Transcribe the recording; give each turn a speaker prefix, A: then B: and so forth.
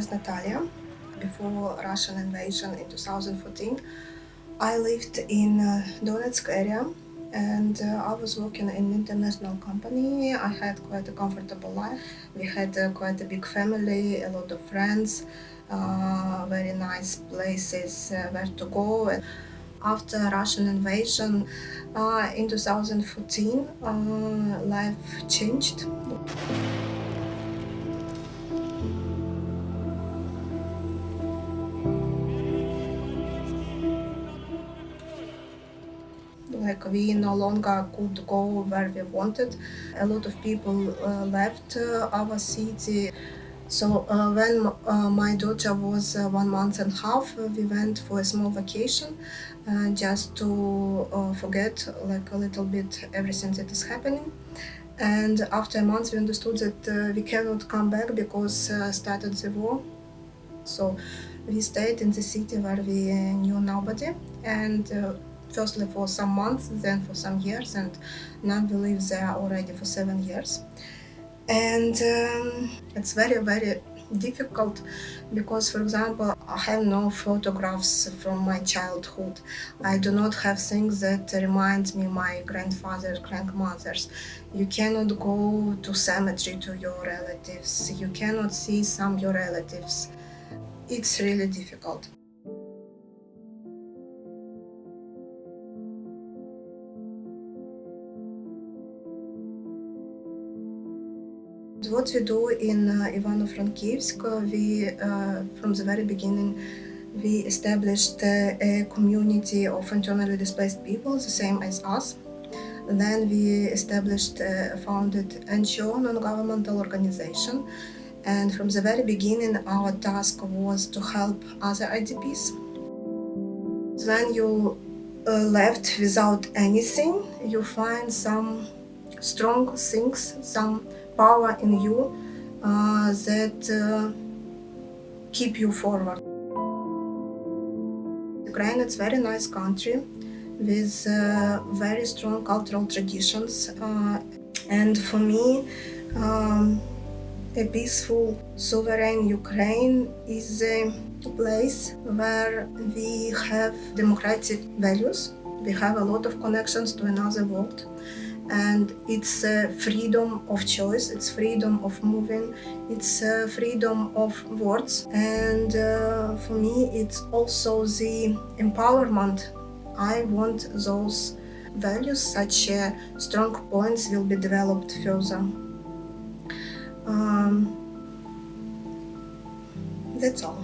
A: is Nataliya. Before Russian invasion in 2014, I lived in Donetsk area, and I was working in an international company. I had quite a comfortable life. We had quite a big family, a lot of friends, very nice places where to go. After Russian invasion in 2014, life changed. Like we no longer could go where we wanted. A lot of people left our city. So when my daughter was 1 month and a half, we went for a small vacation just to forget like a little bit everything that is happening. And after a month we understood that we cannot come back because started the war. So we stayed in the city where we knew nobody, and firstly for some months, then for some years, and now we live there already for 7 years. And it's very, very difficult because, for example, I have no photographs from my childhood. I do not have things that remind me my grandfathers, grandmothers. You cannot go to cemetery to your relatives. You cannot see some of your relatives. It's really difficult. What we do in Ivano-Frankivsk, we from the very beginning we established a community of internally displaced people, the same as us. Then we established founded NGO, non-governmental organization, and from the very beginning our task was to help other IDPs. When you left without anything, you find some strong things, some power in you that keep you forward. Ukraine is a very nice country with very strong cultural traditions, and for me a peaceful, sovereign Ukraine is a place where we have democratic values. We have a lot of connections to another world. And it's freedom of choice, it's freedom of moving, it's freedom of words. And for me, it's also the empowerment. I want those values, such strong points will be developed further. That's all.